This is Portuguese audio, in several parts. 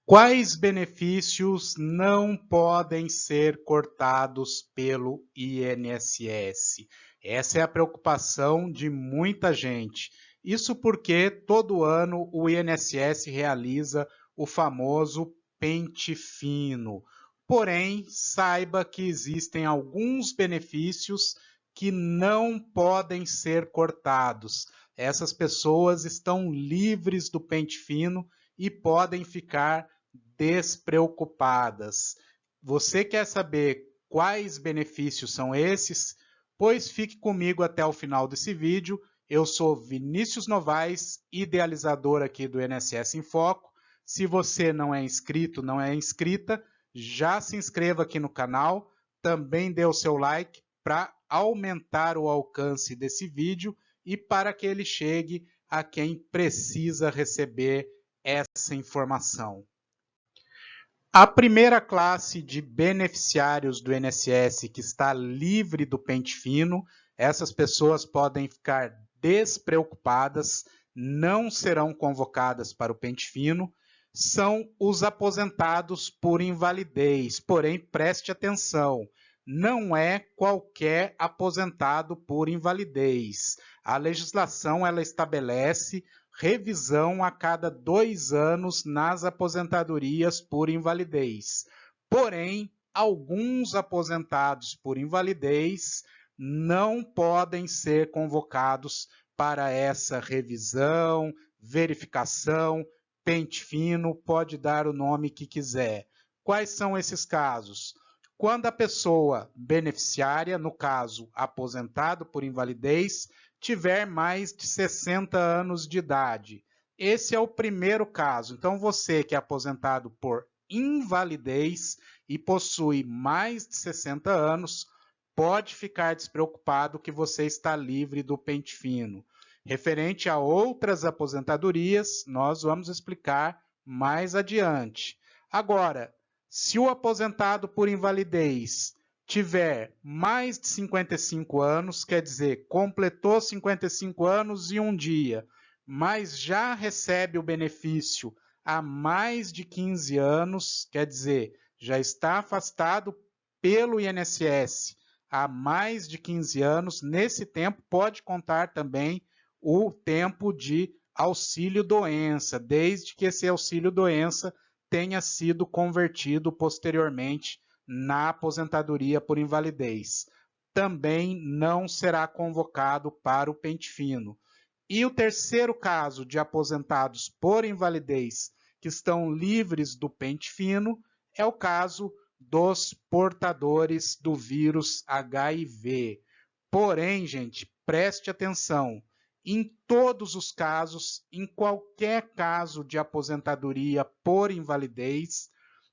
Quais benefícios não podem ser cortados pelo INSS? Essa é a preocupação de muita gente. Isso porque todo ano o INSS realiza o famoso pente fino. Porém, saiba que existem alguns benefícios que não podem ser cortados. Essas pessoas estão livres do pente fino e podem ficar despreocupadas. Você quer saber quais benefícios são esses? Pois fique comigo até o final desse vídeo. Eu sou Vinícius Novaes, idealizador aqui do INSS em Foco. Se você não é inscrito, não é inscrita, já se inscreva aqui no canal, também dê o seu like para aumentar o alcance desse vídeo e para que ele chegue a quem precisa receber essa informação. A primeira classe de beneficiários do INSS que está livre do pente fino, essas pessoas podem ficar despreocupadas, não serão convocadas para o pente fino, são os aposentados por invalidez. Porém, preste atenção, não é qualquer aposentado por invalidez. A legislação ela estabelece revisão a cada 2 anos nas aposentadorias por invalidez. Porém, alguns aposentados por invalidez não podem ser convocados para essa revisão, verificação, pente fino, pode dar o nome que quiser. Quais são esses casos? Quando a pessoa beneficiária, no caso aposentado por invalidez, tiver mais de 60 anos de idade. Esse é o primeiro caso. Então, você que é aposentado por invalidez e possui mais de 60 anos, pode ficar despreocupado que você está livre do pente fino. Referente a outras aposentadorias, nós vamos explicar mais adiante. Agora, se o aposentado por invalidez tiver mais de 55 anos, quer dizer, completou 55 anos e um dia, mas já recebe o benefício há mais de 15 anos, quer dizer, já está afastado pelo INSS há mais de 15 anos, nesse tempo pode contar também o tempo de auxílio-doença, desde que esse auxílio-doença tenha sido convertido posteriormente na aposentadoria por invalidez. Também não será convocado para o pente fino. E o terceiro caso de aposentados por invalidez que estão livres do pente fino é o caso dos portadores do vírus HIV. Porém, gente, preste atenção, em todos os casos, em qualquer caso de aposentadoria por invalidez,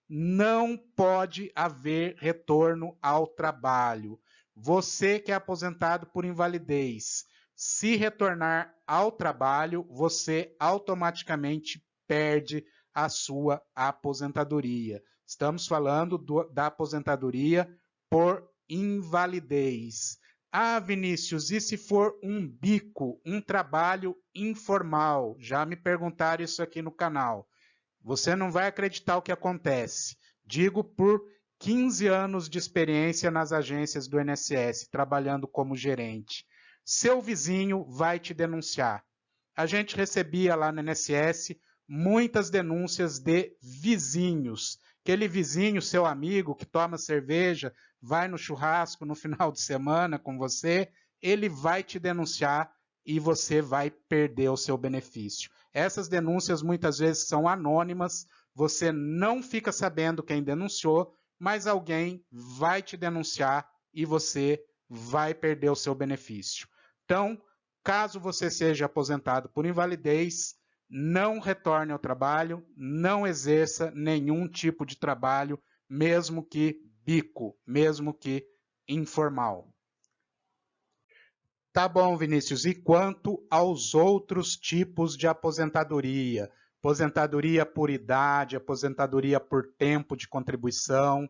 não pode haver retorno ao trabalho. Você que é aposentado por invalidez, se retornar ao trabalho, você automaticamente perde a sua aposentadoria. Estamos falando da aposentadoria por invalidez. Ah, Vinícius, e se for um bico, um trabalho informal? Já me perguntaram isso aqui no canal. Você não vai acreditar o que acontece. Digo por 15 anos de experiência nas agências do INSS, trabalhando como gerente. Seu vizinho vai te denunciar. A gente recebia lá no INSS muitas denúncias de vizinhos. Aquele vizinho, seu amigo, que toma cerveja, vai no churrasco no final de semana com você, ele vai te denunciar e você vai perder o seu benefício. Essas denúncias muitas vezes são anônimas, você não fica sabendo quem denunciou, mas alguém vai te denunciar e você vai perder o seu benefício. Então, caso você seja aposentado por invalidez, não retorne ao trabalho, não exerça nenhum tipo de trabalho, mesmo que bico, mesmo que informal. Tá bom, Vinícius. E quanto aos outros tipos de aposentadoria? Aposentadoria por idade, aposentadoria por tempo de contribuição.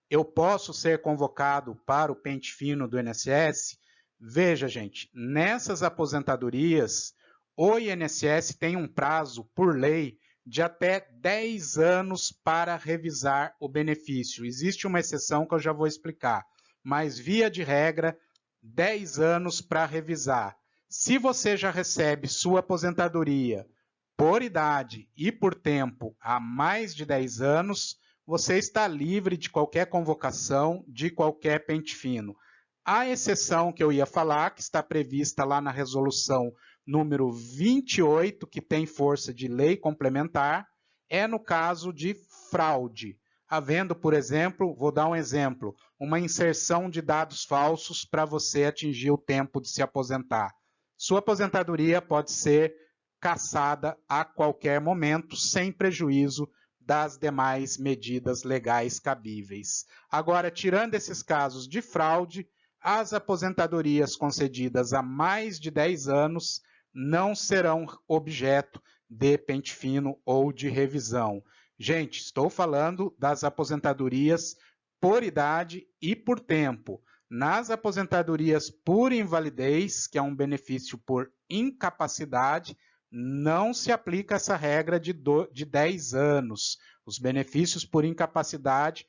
Eu posso ser convocado para o pente fino do INSS? Veja, gente, nessas aposentadorias, o INSS tem um prazo, por lei, de até 10 anos para revisar o benefício. Existe uma exceção que eu já vou explicar, mas via de regra, 10 anos para revisar. Se você já recebe sua aposentadoria por idade e por tempo há mais de 10 anos, você está livre de qualquer convocação, de qualquer pente fino. A exceção que eu ia falar, que está prevista lá na resolução número 28, que tem força de lei complementar, é no caso de fraude. Havendo, por exemplo, vou dar um exemplo, uma inserção de dados falsos para você atingir o tempo de se aposentar. Sua aposentadoria pode ser cassada a qualquer momento, sem prejuízo das demais medidas legais cabíveis. Agora, tirando esses casos de fraude, as aposentadorias concedidas há mais de 10 anos não serão objeto de pente fino ou de revisão. Gente, estou falando das aposentadorias por idade e por tempo. Nas aposentadorias por invalidez, que é um benefício por incapacidade, não se aplica essa regra de 10 anos. Os benefícios por incapacidade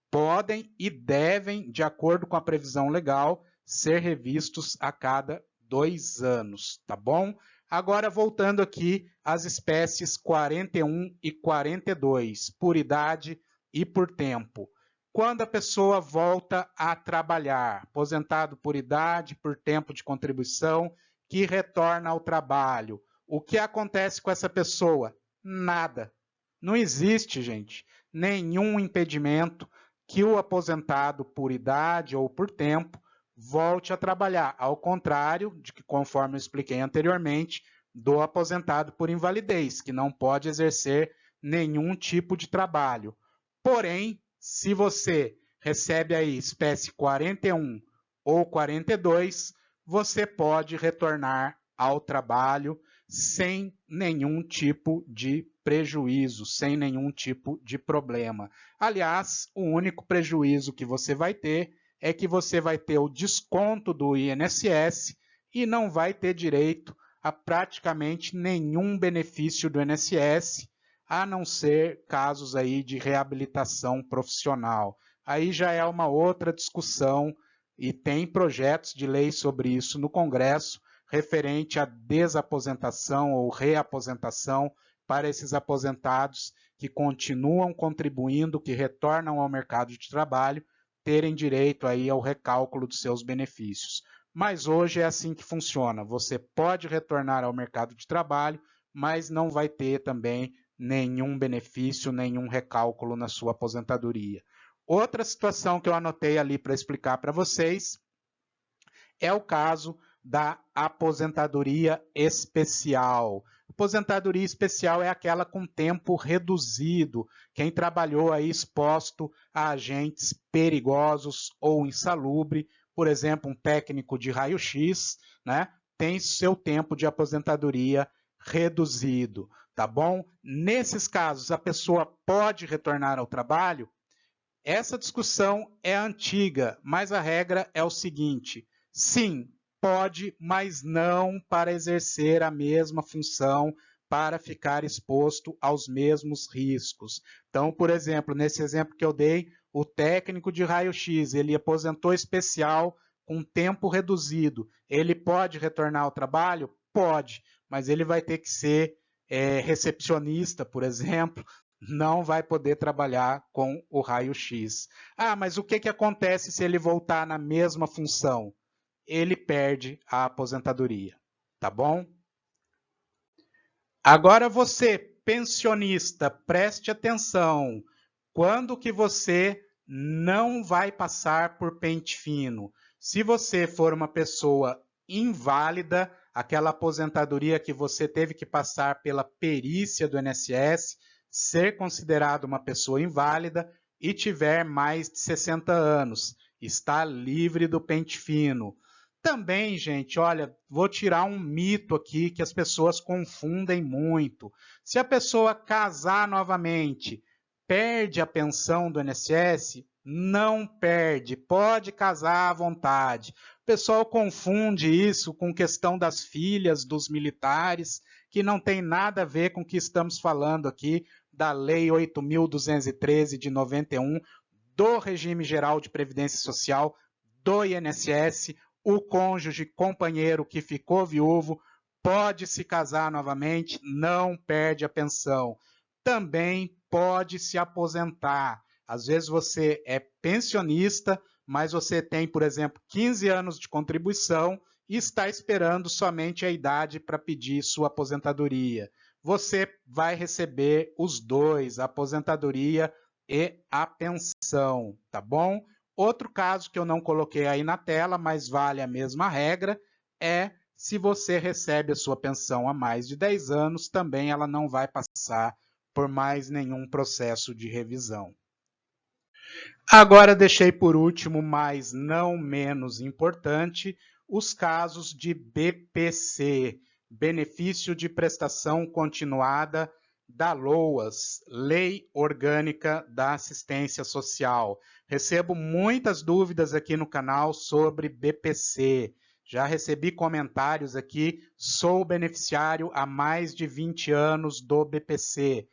podem e devem, de acordo com a previsão legal, ser revistos a cada 2 anos, tá bom? Agora, voltando aqui às espécies 41 e 42, por idade e por tempo. Quando a pessoa volta a trabalhar, aposentado por idade, por tempo de contribuição, que retorna ao trabalho, o que acontece com essa pessoa? Nada. Não existe, gente, nenhum impedimento que o aposentado por idade ou por tempo volte a trabalhar, ao contrário de que, conforme eu expliquei anteriormente, do aposentado por invalidez, que não pode exercer nenhum tipo de trabalho. Porém, se você recebe aí espécie 41 ou 42, você pode retornar ao trabalho sem nenhum tipo de prejuízo, sem nenhum tipo de problema. Aliás, o único prejuízo que você vai ter é que você vai ter o desconto do INSS e não vai ter direito a praticamente nenhum benefício do INSS, a não ser casos aí de reabilitação profissional. Aí já é uma outra discussão e tem projetos de lei sobre isso no Congresso, referente à desaposentação ou reaposentação para esses aposentados que continuam contribuindo, que retornam ao mercado de trabalho, terem direito aí ao recálculo dos seus benefícios. Mas hoje é assim que funciona. Você pode retornar ao mercado de trabalho, mas não vai ter também nenhum benefício, nenhum recálculo na sua aposentadoria. Outra situação que eu anotei ali para explicar para vocês é o caso da aposentadoria especial. Aposentadoria especial é aquela com tempo reduzido, quem trabalhou aí exposto a agentes perigosos ou insalubre, por exemplo, um técnico de raio-x, né, tem seu tempo de aposentadoria reduzido, tá bom? Nesses casos, a pessoa pode retornar ao trabalho? Essa discussão é antiga, mas a regra é o seguinte: sim, pode, mas não para exercer a mesma função, para ficar exposto aos mesmos riscos. Então, por exemplo, nesse exemplo que eu dei, o técnico de raio-x, ele aposentou especial com tempo reduzido. Ele pode retornar ao trabalho? Pode, mas ele vai ter que ser recepcionista, por exemplo, não vai poder trabalhar com o raio-x. Ah, mas o que acontece se ele voltar na mesma função? Ele perde a aposentadoria, tá bom? Agora você, pensionista, preste atenção. Quando que você não vai passar por pente fino? Se você for uma pessoa inválida, aquela aposentadoria que você teve que passar pela perícia do INSS, ser considerado uma pessoa inválida e tiver mais de 60 anos, está livre do pente fino. Também, gente, olha, vou tirar um mito aqui que as pessoas confundem muito. Se a pessoa casar novamente, perde a pensão do INSS? Não perde, pode casar à vontade. O pessoal confunde isso com questão das filhas dos militares que não tem nada a ver com o que estamos falando aqui da Lei 8.213 de 91, do Regime Geral de Previdência Social, do INSS. O cônjuge, companheiro que ficou viúvo, pode se casar novamente, não perde a pensão. Também pode se aposentar. Às vezes você é pensionista, mas você tem, por exemplo, 15 anos de contribuição e está esperando somente a idade para pedir sua aposentadoria. Você vai receber os dois, a aposentadoria e a pensão, tá bom? Outro caso que eu não coloquei aí na tela, mas vale a mesma regra, é se você recebe a sua pensão há mais de 10 anos, também ela não vai passar por mais nenhum processo de revisão. Agora deixei por último, mas não menos importante, os casos de BPC, Benefício de Prestação Continuada da LOAS, Lei Orgânica da Assistência Social. Recebo muitas dúvidas aqui no canal sobre BPC. Já recebi comentários aqui, sou beneficiário há mais de 20 anos do BPC.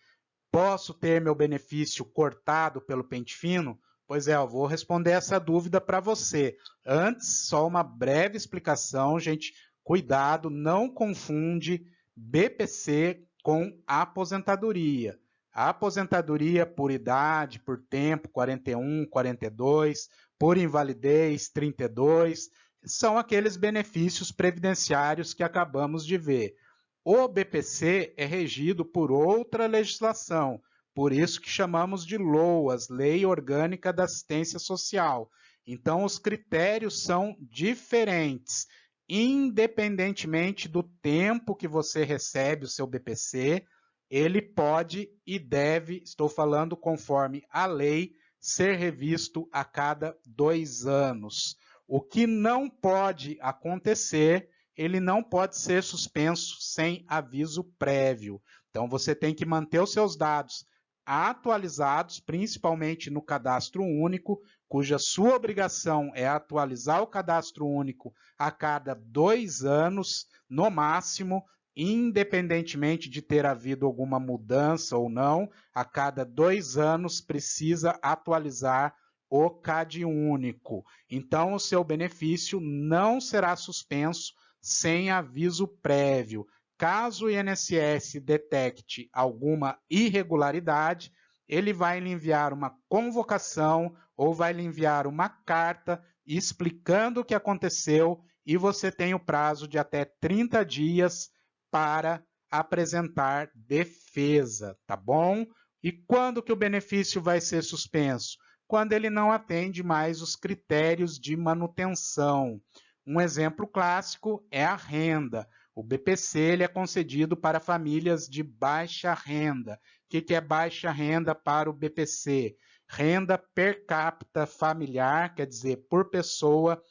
Posso ter meu benefício cortado pelo pente fino? Pois é, eu vou responder essa dúvida para você. Antes, só uma breve explicação, gente. Cuidado, não confunde BPC com aposentadoria. A aposentadoria por idade, por tempo, 41, 42, por invalidez, 32, são aqueles benefícios previdenciários que acabamos de ver. O BPC é regido por outra legislação, por isso que chamamos de LOAS, Lei Orgânica da Assistência Social. Então, os critérios são diferentes, independentemente do tempo que você recebe o seu BPC, ele pode e deve, estou falando conforme a lei, ser revisto a cada 2 anos. O que não pode acontecer, ele não pode ser suspenso sem aviso prévio. Então, você tem que manter os seus dados atualizados, principalmente no cadastro único, cuja sua obrigação é atualizar o cadastro único a cada 2 anos, no máximo, independentemente de ter havido alguma mudança ou não, a cada 2 anos precisa atualizar o CAD único. Então, o seu benefício não será suspenso sem aviso prévio. Caso o INSS detecte alguma irregularidade, ele vai lhe enviar uma convocação ou vai lhe enviar uma carta explicando o que aconteceu e você tem o prazo de até 30 dias para apresentar defesa, tá bom? E quando que o benefício vai ser suspenso? Quando ele não atende mais os critérios de manutenção. Um exemplo clássico é a renda. O BPC ele é concedido para famílias de baixa renda. O que é baixa renda para o BPC? Renda per capita familiar, quer dizer, por pessoa,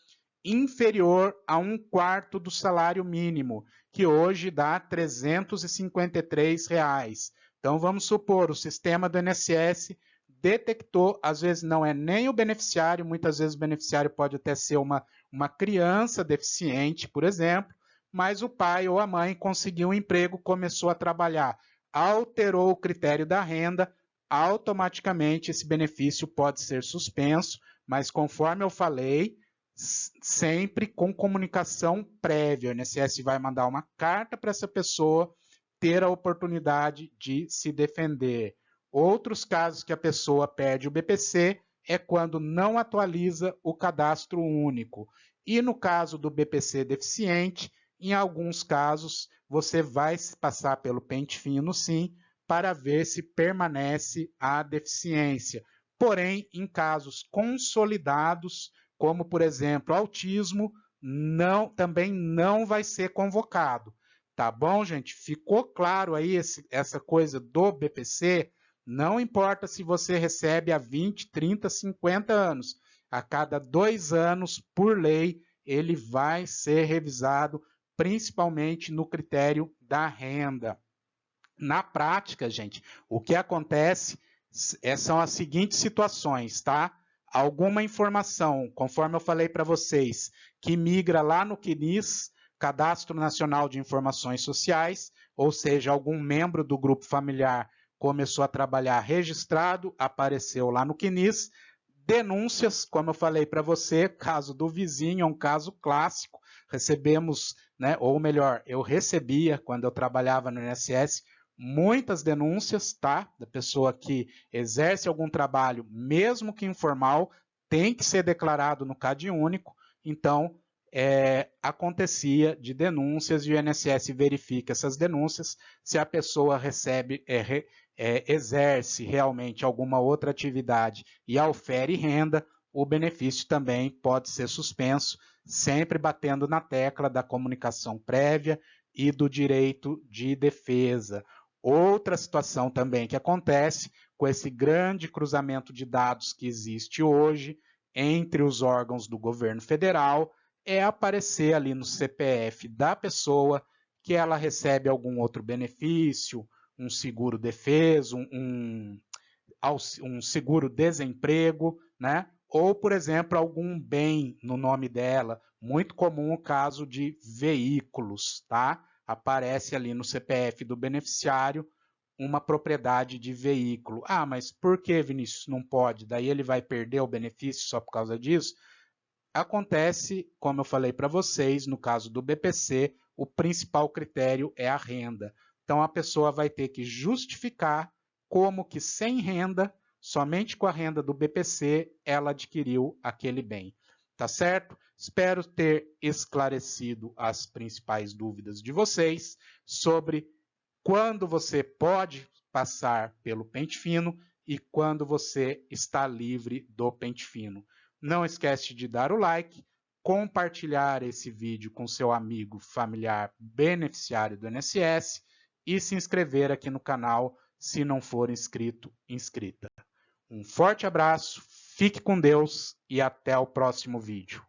inferior a 1/4 do salário mínimo, que hoje dá R$ 353. Então, vamos supor, o sistema do INSS detectou, às vezes não é nem o beneficiário, muitas vezes o beneficiário pode até ser uma criança deficiente, por exemplo, mas o pai ou a mãe conseguiu um emprego, começou a trabalhar, alterou o critério da renda, automaticamente esse benefício pode ser suspenso, mas conforme eu falei, sempre com comunicação prévia. O INSS vai mandar uma carta para essa pessoa ter a oportunidade de se defender. Outros casos que a pessoa perde o BPC é quando não atualiza o cadastro único. E no caso do BPC deficiente, em alguns casos, você vai passar pelo pente fino, sim, para ver se permanece a deficiência. Porém, em casos consolidados, como, por exemplo, autismo, também não vai ser convocado. Tá bom, gente? Ficou claro aí essa coisa do BPC? Não importa se você recebe há 20, 30, 50 anos. A cada 2 anos, por lei, ele vai ser revisado, principalmente no critério da renda. Na prática, gente, o que acontece são as seguintes situações, tá? Alguma informação, conforme eu falei para vocês, que migra lá no CNIS, Cadastro Nacional de Informações Sociais, ou seja, algum membro do grupo familiar começou a trabalhar registrado, apareceu lá no CNIS. Denúncias, como eu falei para você, caso do vizinho é um caso clássico. Recebemos, né, ou melhor, eu recebia, quando eu trabalhava no INSS, muitas denúncias, tá? Da pessoa que exerce algum trabalho, mesmo que informal, tem que ser declarado no CadÚnico. Então, acontecia de denúncias e o INSS verifica essas denúncias. Se a pessoa recebe, exerce realmente alguma outra atividade e aufere renda, o benefício também pode ser suspenso, sempre batendo na tecla da comunicação prévia e do direito de defesa. Outra situação também que acontece com esse grande cruzamento de dados que existe hoje entre os órgãos do governo federal é aparecer ali no CPF da pessoa que ela recebe algum outro benefício, um seguro-defeso, um seguro-desemprego, né? Ou, por exemplo, algum bem no nome dela. Muito comum o caso de veículos, tá? Aparece ali no CPF do beneficiário uma propriedade de veículo. Ah, mas por que, Vinícius, não pode? Daí ele vai perder o benefício só por causa disso? Acontece, como eu falei para vocês, no caso do BPC, o principal critério é a renda. Então, a pessoa vai ter que justificar como que sem renda, somente com a renda do BPC, ela adquiriu aquele bem. Tá certo? Espero ter esclarecido as principais dúvidas de vocês sobre quando você pode passar pelo pente fino e quando você está livre do pente fino. Não esquece de dar o like, compartilhar esse vídeo com seu amigo, familiar, beneficiário do INSS e se inscrever aqui no canal se não for inscrito, inscrita. Um forte abraço, fique com Deus e até o próximo vídeo.